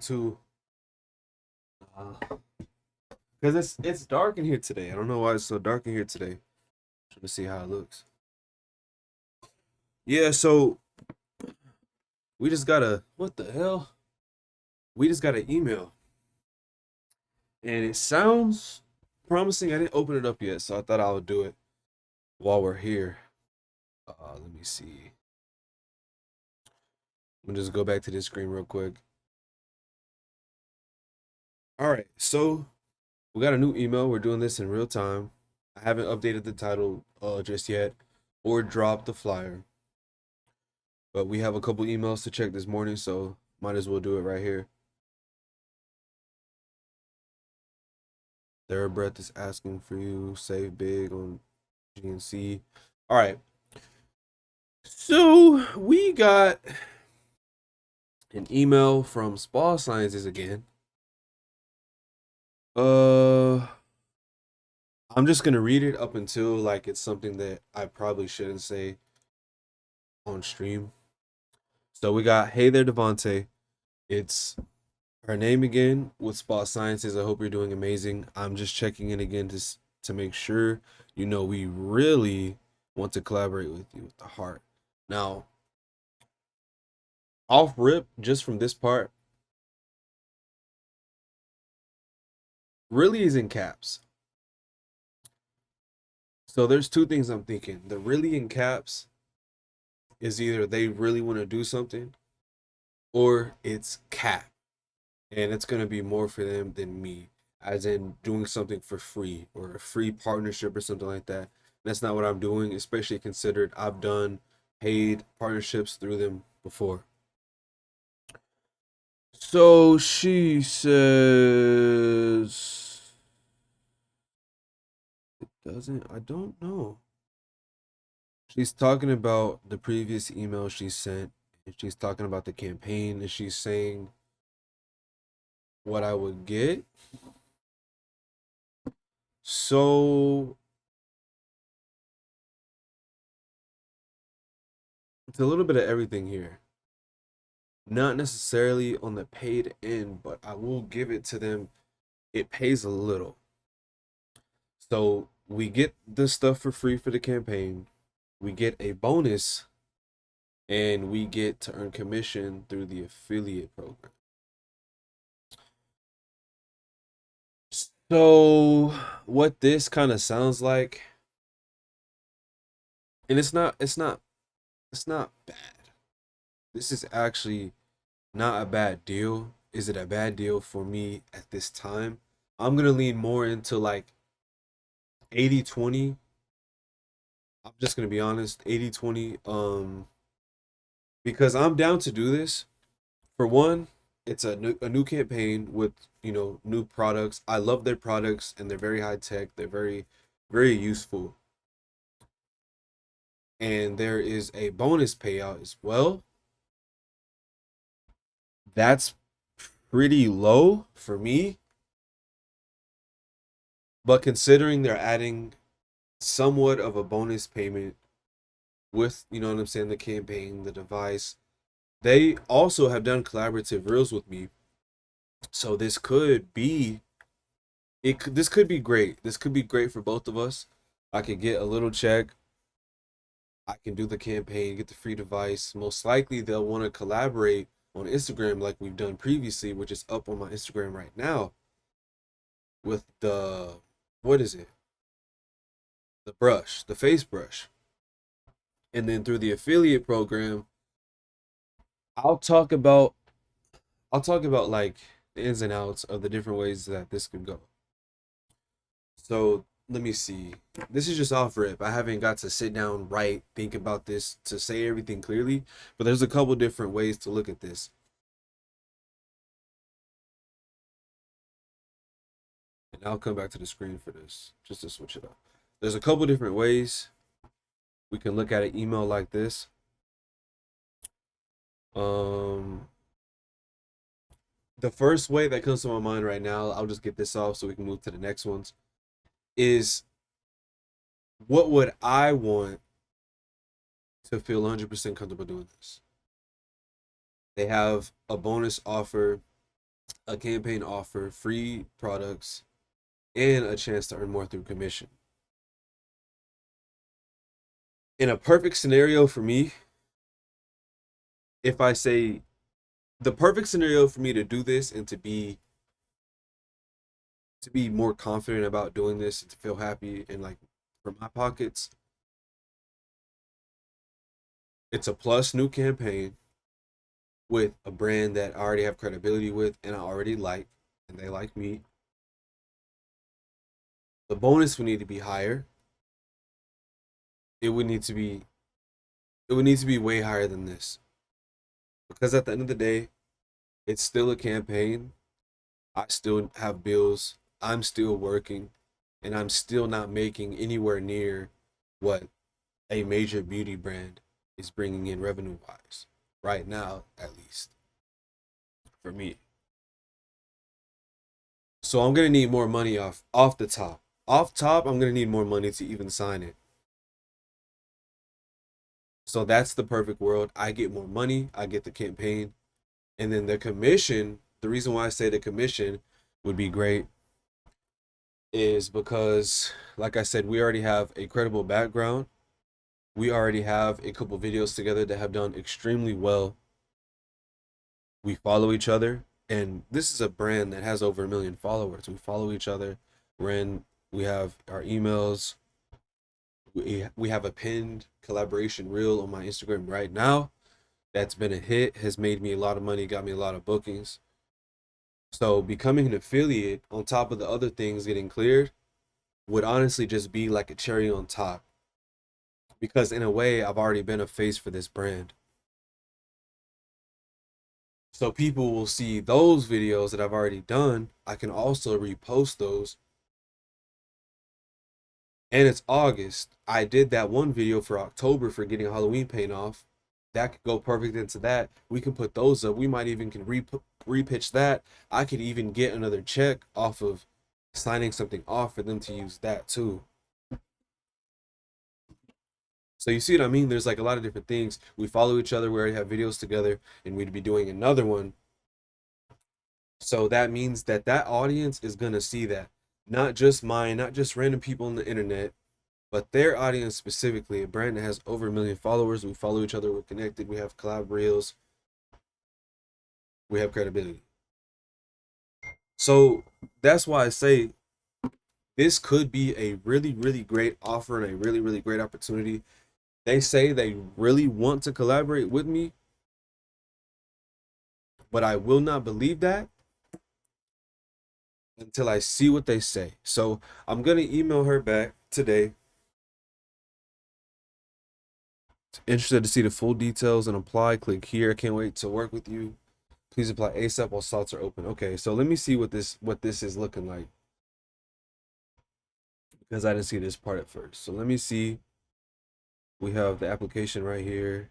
to because it's dark in here today. I don't know why it's so dark in here today. Trying to see how it looks. Yeah, so we just got a what the hell? We just got an email. And it sounds promising. I didn't open it up yet, so I thought I would do it while we're here. Let me see. Let me just go back to this screen real quick. All right, so we got a new email. We're doing this in real time. I haven't updated the title just yet or dropped the flyer. But we have a couple emails to check this morning, so might as well do it right here. THERABREATH is asking for you. Save big on GNC. All right. So we got an email from Spa Sciences again. I'm just gonna read it up until like it's something that I probably shouldn't say on stream. So we got, hey there, Devonte. It's her name again with Spa Sciences. I hope you're doing amazing. I'm just checking in again to make sure you know we really want to collaborate with you with the heart. Now, off rip, just from this part, really is in caps. So there's two things I'm thinking. The really in caps is either they really want to do something or it's cap. And it's going to be more for them than me, as in doing something for free or a free partnership or something like that. That's not what I'm doing, especially considered I've done paid partnerships through them before. So she says, it doesn't, I don't know. She's talking about the previous email she sent, and she's talking about the campaign, and she's saying what I would get. So it's a little bit of everything here. Not necessarily on the paid end, but I will give it to them. It pays a little. So we get the stuff for free for the campaign. We get a bonus, and we get to earn commission through the affiliate program. So what this kind of sounds like, and it's not bad. This is actually not a bad deal. Is it a bad deal for me at this time? I'm gonna lean more into like 80-20. I'm just gonna be honest, 80-20. Because I'm down to do this. For one, it's a new campaign with new products. I love their products and they're very high tech. They're very useful. And there is a bonus payout as well. That's pretty low for me, but considering they're adding somewhat of a bonus payment with, you know what I'm saying, the campaign, the device, they also have done collaborative reels with me. So this could be great. This could be great for both of us. I could get a little check. I can do the campaign, get the free device. Most likely they'll want to collaborate on Instagram like we've done previously, which is up on my Instagram right now with the, what is it? The brush, the face brush. And then through the affiliate program, I'll talk about like the ins and outs of the different ways that this could go. So let me see. This is just off rip. I haven't got to sit down, write, think about this to say everything clearly, but there's a couple different ways to look at this. And I'll come back to the screen for this, just to switch it up. There's a couple different ways we can look at an email like this. The first way that comes to my mind right now, I'll just get this off so we can move to the next ones, is what would I want to feel 100% comfortable doing this? They have a bonus offer a campaign offer, free products, and a chance to earn more through commission. In a perfect scenario for me, if I say the perfect scenario for me to do this and to be more confident about doing this and to feel happy and like for my pockets, it's a plus new campaign with a brand that I already have credibility with and I already like and they like me. The bonus would need to be higher. It would need to be it would need to be way higher than this. Because at the end of the day, it's still a campaign. I still have bills. I'm still working and I'm still not making anywhere near what a major beauty brand is bringing in revenue wise right now, at least for me. So I'm gonna need more money off the top. Off top, I'm gonna need more money to even sign it. So that's the perfect world. I get more money, I get the campaign, and then the commission. The reason why I say the commission would be great is because, like I said, we already have a credible background. We already have a couple videos together that have done extremely well. We follow each other, and this is a brand that has over 1 million followers. We follow each other. We have our emails. We have a pinned collaboration reel on my Instagram right now. That's been a hit, has made me a lot of money, got me a lot of bookings. So becoming an affiliate on top of the other things getting cleared would honestly just be like a cherry on top. Because in a way, I've already been a face for this brand. So people will see those videos that I've already done. I can also repost those. And it's August. I did that one video for October for getting Halloween paint off. That could go perfect into that. We can put those up. We might even can repitch that. I could even get another check off of signing something off for them to use that too. So you see what I mean? There's like a lot of different things. We follow each other. We already have videos together, and we'd be doing another one. So that means that that audience is gonna see that, not just mine, not just random people on the internet, but their audience specifically. A brand that has over 1 million followers. We follow each other. We're connected. We have collab reels. We have credibility. So that's why I say this could be a really, really great offer and a really, really great opportunity. They say they really want to collaborate with me, but I will not believe that until I see what they say. So I'm gonna email her back today. Interested to see the full details and apply. Click here. I can't wait to work with you. Please apply ASAP while slots are open. Okay, so let me see what this is looking like, because I didn't see this part at first. So let me see. We have the application right here.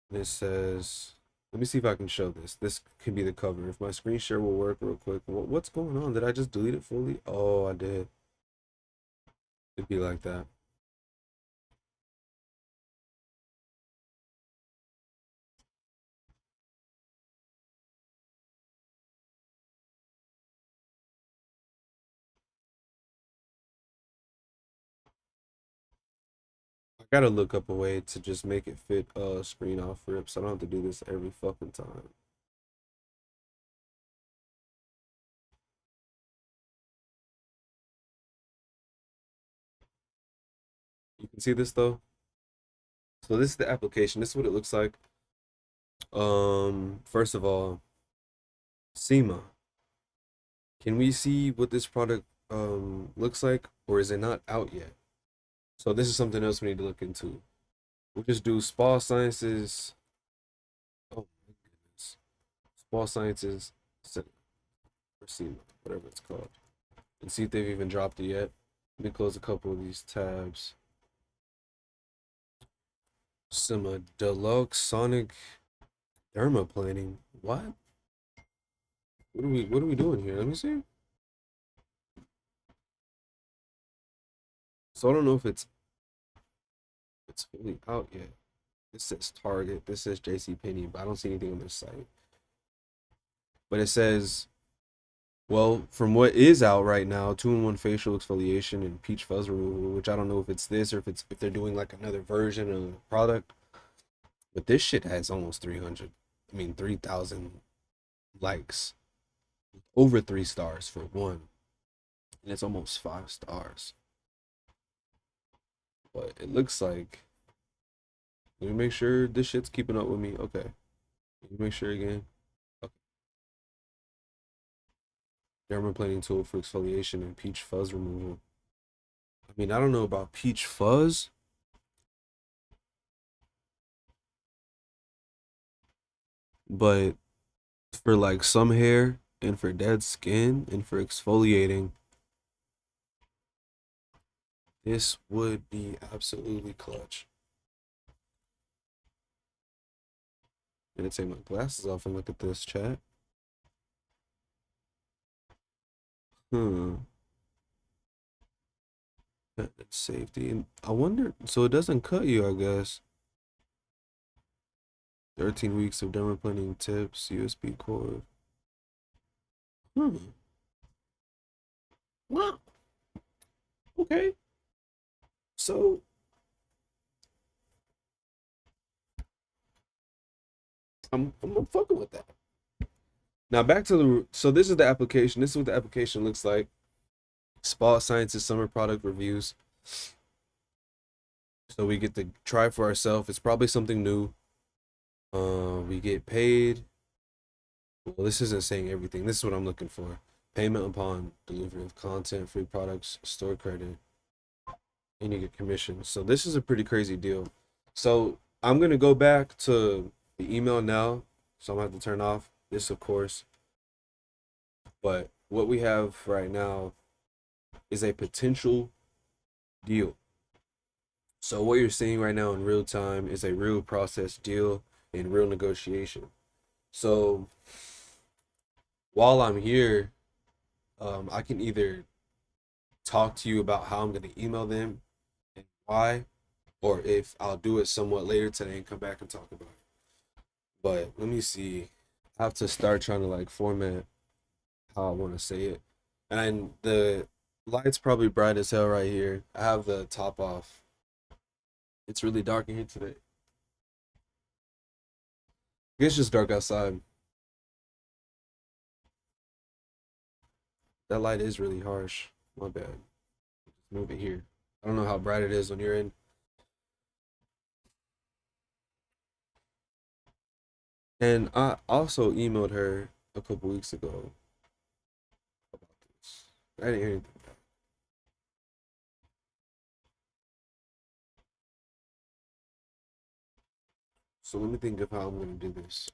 And it says, let me see if I can show this. This could be the cover. If my screen share will work real quick. What's going on? Did I just delete it fully? Oh, I did. It'd be like that. I gotta look up a way to just make it fit screen off rip, so I don't have to do this every fucking time. You can see this though. So this is the application. This is what it looks like. First of all, SEMA. Can we see what this product looks like, or is it not out yet? So this is something else we need to look into. We'll just do spa sciences. Oh my goodness. Spa sciences or SEMA, whatever it's called. And see if they've even dropped it yet. Let me close a couple of these tabs. SEMA Deluxe Sonic Dermaplaning. What? What are we doing here? Let me see. So I don't know if it's fully out yet. This says Target. This says JCPenney, but I don't see anything on their site. but it says, well, from what is out right now, 2-in-1 facial exfoliation and peach fuzz removal, which I don't know if it's this or if they're doing like another version of the product. But this shit has almost 300. I mean 3,000 likes. Over 3 stars for one. And it's almost 5 stars. But it looks like, let me make sure this shit's keeping up with me. Okay. Let me make sure again. Okay. Dermaplaning tool for exfoliation and peach fuzz removal. I mean, I don't know about peach fuzz, but for like some hair and for dead skin and for exfoliating, this would be absolutely clutch. I'm gonna take my glasses off and look at this chat. Hmm. Safety. And I wonder, so it doesn't cut you, I guess. 13 weeks of dermaplaning tips, USB cord. Hmm. Wow. Okay. So I'm fucking with that. Now back to the, so this is the application. This is what the application looks like. Spa Sciences summer product reviews. So we get to try for ourselves. It's probably something new. We get paid. Well, this isn't saying everything. This is what I'm looking for. Payment upon delivery of content, free products, store credit, and you get commission. So this is a pretty crazy deal. So I'm gonna go back to the email now. So I'm gonna have to turn off this, of course. But what we have right now is a potential deal. So what you're seeing right now in real time is a real process deal and real negotiation. So while I'm here, I can either talk to you about how I'm going to email them and why, or if I'll do it somewhat later today and come back and talk about it. But let me see. I have to start trying to like format how I want to say it. And the light's probably bright as hell right here. I have the top off. It's really dark in here today. It's just dark outside. That light is really harsh. My bad. Move it here. I don't know how bright it is on your end. And I also emailed her a couple weeks ago about this. I didn't hear anything back. So let me think of how I'm gonna do this.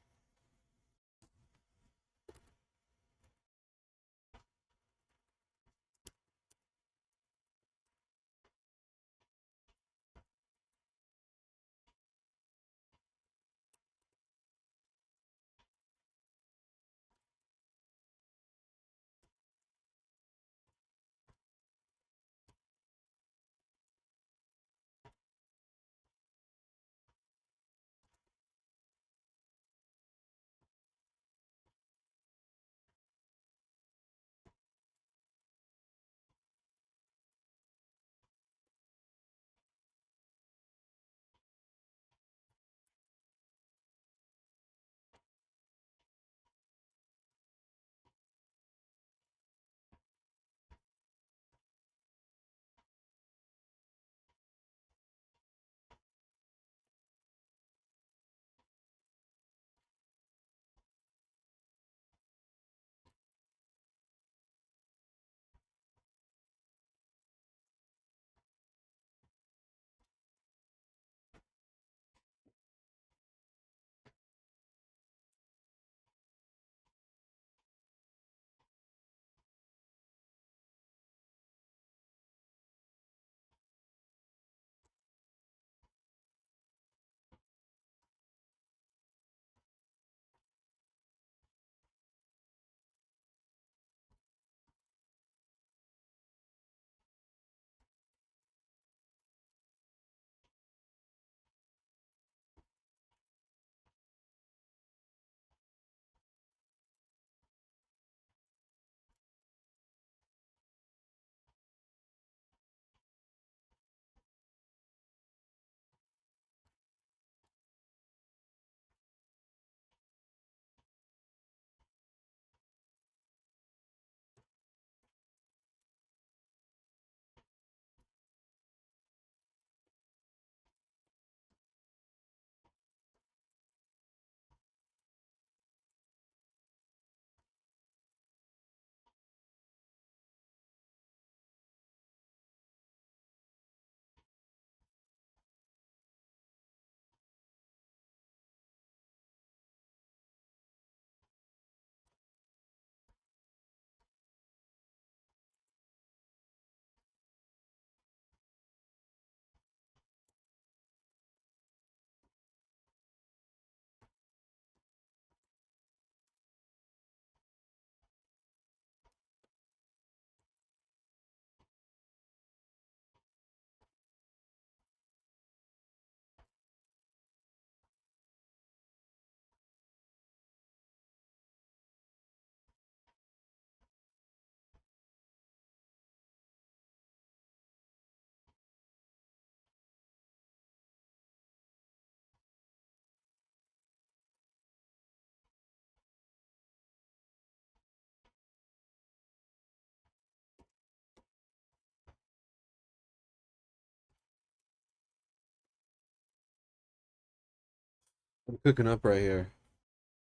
I'm cooking up right here.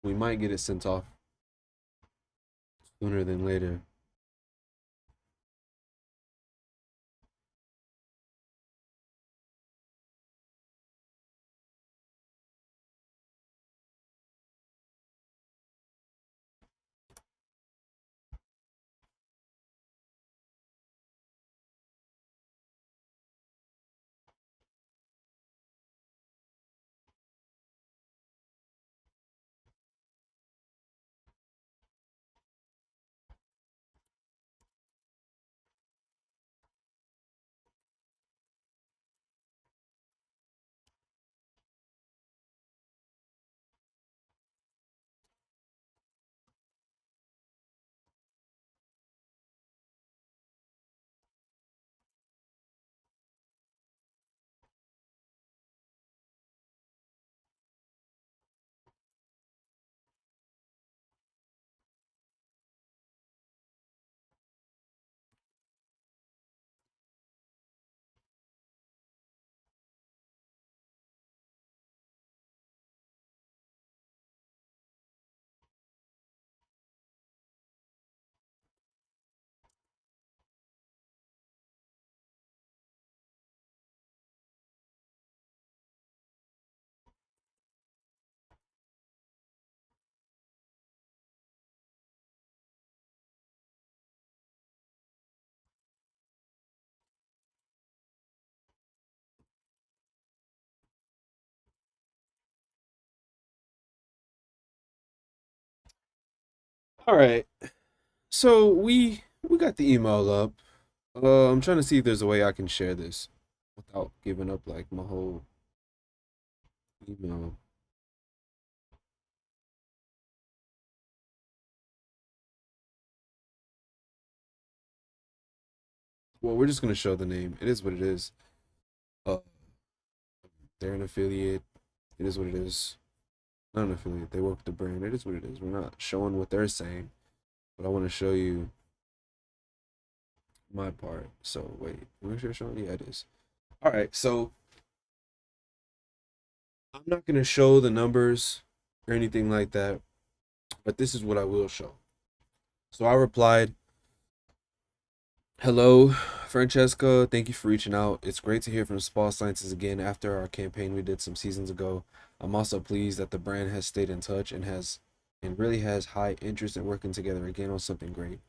We might get it sent off sooner than later. All right. So we got the email up. I'm trying to see if there's a way I can share this without giving up like my whole email. Well, we're just gonna show the name. It is what it is. Uh, they're an affiliate. It is what it is. Not an affiliate. They work with the brand. It is what it is. We're not showing what they're saying, but I want to show you my part. So wait, make sure it's showing. Yeah, it is. All right. So I'm not gonna show the numbers or anything like that, but this is what I will show. So I replied, "Hello, Francesca. Thank you for reaching out. It's great to hear from Spa Sciences again after our campaign we did some seasons ago. I'm also pleased that the brand has stayed in touch and really has high interest in working together again on something great.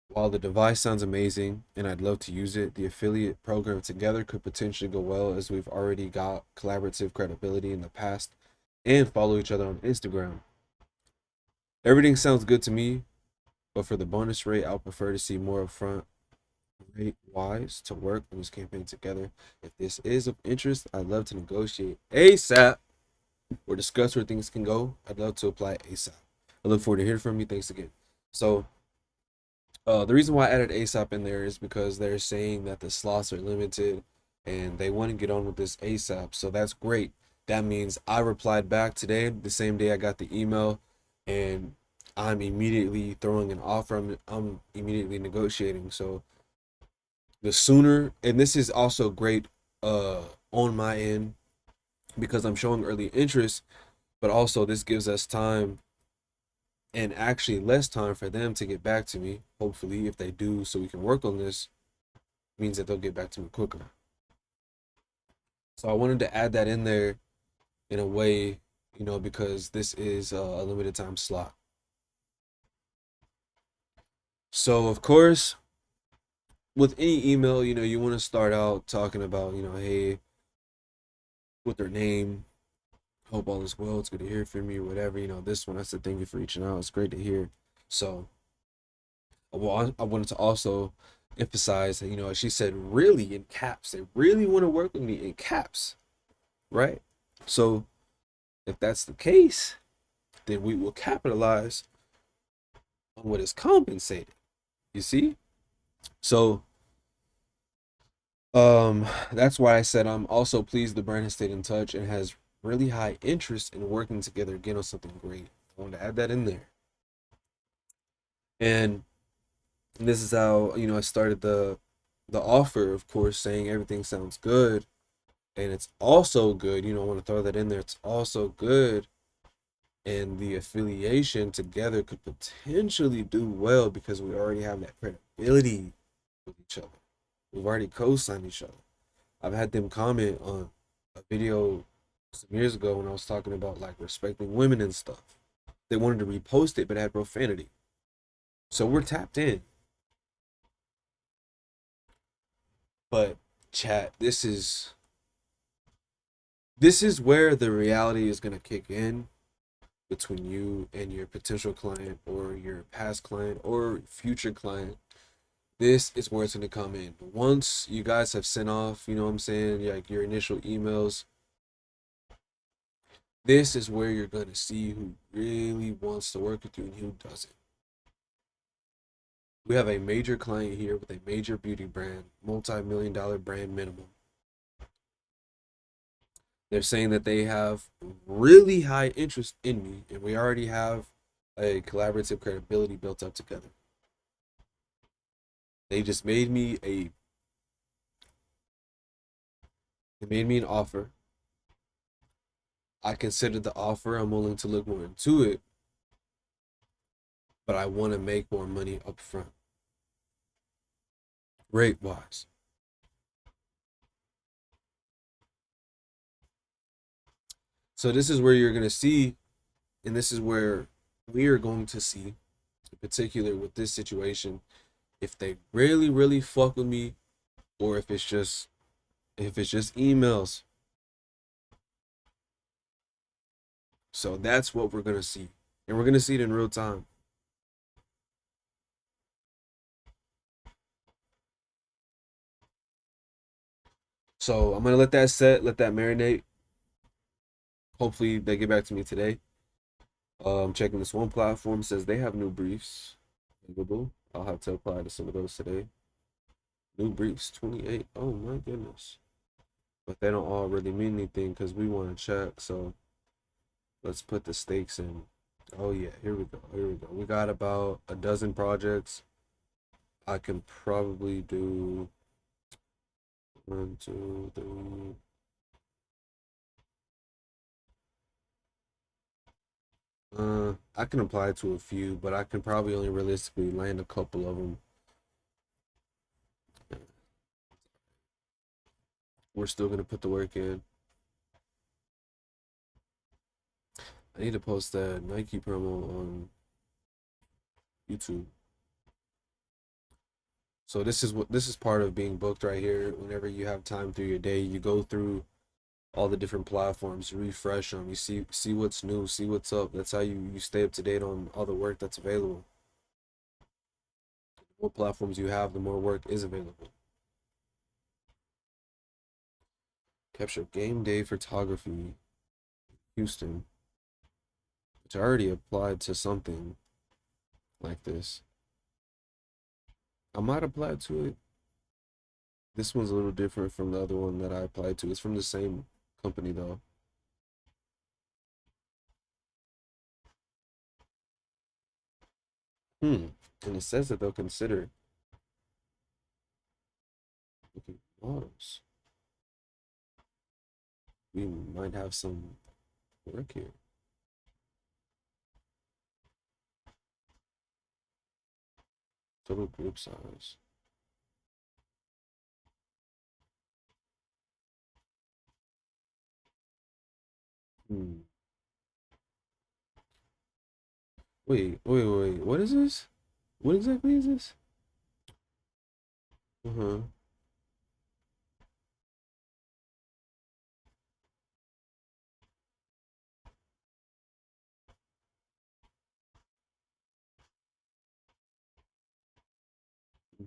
While the device sounds amazing and I'd love to use it, the affiliate program together could potentially go well as we've already got collaborative credibility in the past and follow each other on Instagram. Everything sounds good to me, but for the bonus rate, I'll prefer to see more upfront rate wise to work on this campaign together. If this is of interest, I'd love to negotiate ASAP or discuss where things can go. I'd love to apply ASAP. I look forward to hearing from you. Thanks again." So the reason why I added ASAP in there is because they're saying that the slots are limited and they want to get on with this ASAP. So that's great. That means I replied back today, the same day I got the email, and I'm immediately throwing an offer. I'm immediately negotiating. So the sooner, and this is also great on my end because I'm showing early interest, but also this gives us time and actually less time for them to get back to me. Hopefully, if they do, so we can work on this, means that they'll get back to me quicker. So I wanted to add that in there in a way, because this is a limited time slot. So of course, with any email, you want to start out talking about, hey, with their name, hope all is well. It's good to hear from you, whatever. This one, I said thank you for reaching out. It's great to hear. So, well, I wanted to also emphasize that, she said really in caps. They really want to work with me in caps, right? So, if that's the case, then we will capitalize on what is compensated. You see? So, that's why I said I'm also pleased the brand has stayed in touch and has really high interest in working together again on something great. I wanted to add that in there. And this is how, I started the offer, of course, saying everything sounds good. And it's also good, I want to throw that in there. It's also good, and the affiliation together could potentially do well because we already have that credibility with each other. We've already co-signed each other. I've had them comment on a video some years ago when I was talking about like respecting women and stuff. They wanted to repost it, but it had profanity. So we're tapped in. But chat, this is where the reality is gonna kick in between you and your potential client or your past client or future client. This is where it's gonna come in. Once you guys have sent off, you know what I'm saying, like your initial emails, this is where you're gonna see who really wants to work with you and who doesn't. We have a major client here with a major beauty brand, multi-million-dollar brand minimum. They're saying that they have really high interest in me, and we already have a collaborative credibility built up together. They just made me an offer. I considered the offer. I'm willing to look more into it, but I want to make more money up front, rate wise. So this is where you're gonna see, and this is where we are going to see, in particular with this situation, if they really, really fuck with me, or if it's just emails. So that's what we're gonna see, and we're gonna see it in real time. So I'm gonna let that set, let that marinate. Hopefully they get back to me today. Checking this one platform, says they have new briefs available. I'll have to apply to some of those today. New briefs 28. Oh my goodness. But they don't all really mean anything because we want to check. So let's put the stakes in. Oh yeah, here we go. Here we go. We got about a dozen projects. I can probably do one, two, three. I can apply to a few, but I can probably only realistically land a couple of them. We're still gonna put the work in. I need to post that Nike promo on YouTube. So this is part of being booked right here. Whenever you have time through your day, you go through all the different platforms, you refresh them, you see what's new, see what's up. That's how you stay up to date on all the work that's available. The more platforms you have, the more work is available. Capture game day photography, Houston, which I already applied to something like this. I might apply to it. This one's a little different from the other one that I applied to. It's from the same company though. And it says that they'll consider looking models. We might have some work here. Total group size. Hmm. Wait. What is this? What exactly is this? Uh-huh.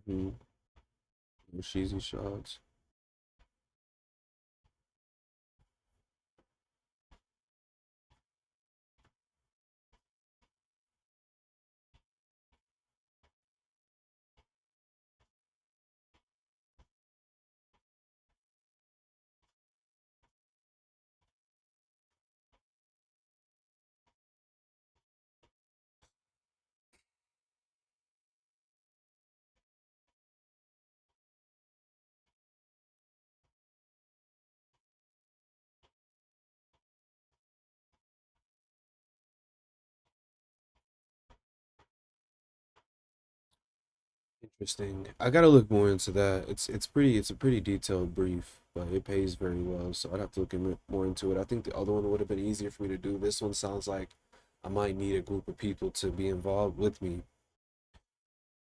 Mm-hmm. Cheesy shots. Interesting. I gotta look more into that. It's a pretty detailed brief, but it pays very well, so I'd have to look more into it. I think the other one would have been easier for me to do. This one sounds like I might need a group of people to be involved with me,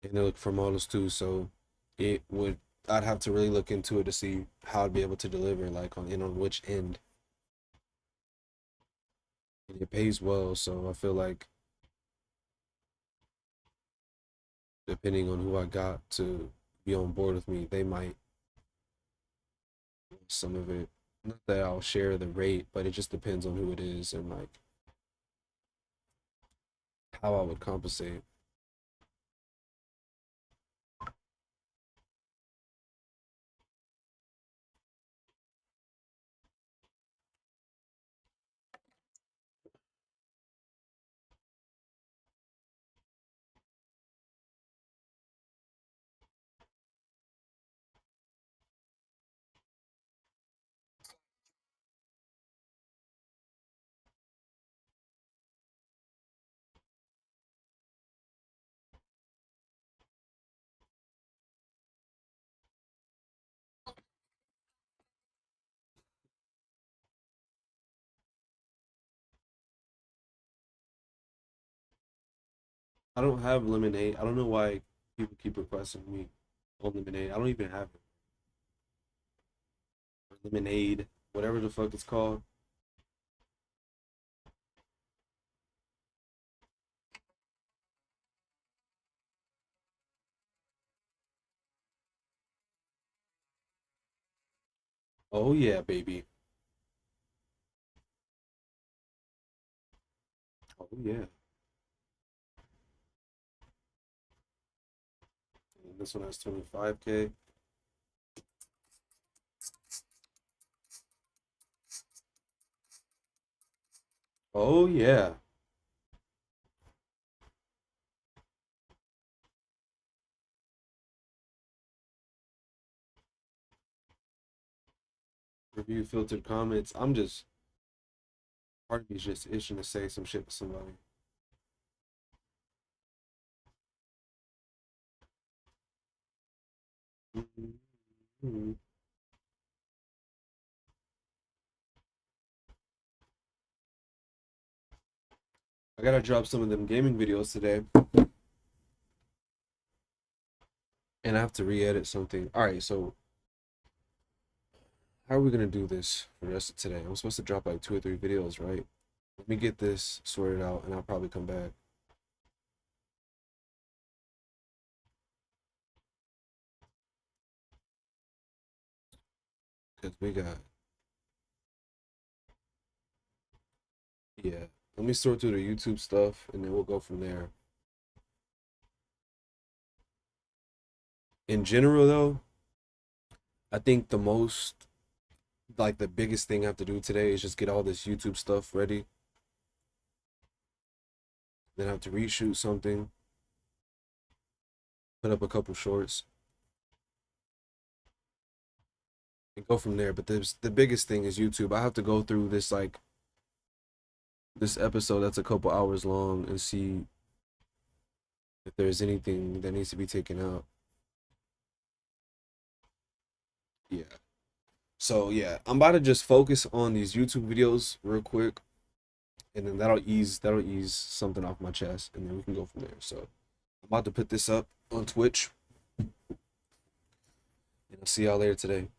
and they look for models too. So it would I'd have to really look into it to see how I'd be able to deliver, like on which end. And it pays well, so I feel like depending on who I got to be on board with me, they might some of it. Not that I'll share the rate, but it just depends on who it is and like how I would compensate. I don't have lemonade. I don't know why people keep requesting me on lemonade. I don't even have it. Or lemonade, whatever the fuck it's called. Oh yeah, baby. Oh yeah. And this one has 25K. Oh yeah. Review filtered comments. I'm just part of me's just itching to say some shit to somebody. Mhm. I gotta drop some of them gaming videos today, and I have to re-edit something. All right, so how are we gonna do this for the rest of today? I'm supposed to drop like 2 or 3 videos, right? Let me get this sorted out, and I'll probably come back because we got yeah. Let me sort through the YouTube stuff, and then we'll go from there. In general, though, I think the most like the biggest thing I have to do today is just get all this YouTube stuff ready. Then I have to reshoot something, put up a couple shorts, and go from there. But the biggest thing is YouTube. I have to go through this like this episode that's a couple hours long and see if there's anything that needs to be taken out. Yeah. So yeah, I'm about to just focus on these YouTube videos real quick, and then that'll ease something off my chest, and then we can go from there. So I'm about to put this up on Twitch, and I'll see y'all later today.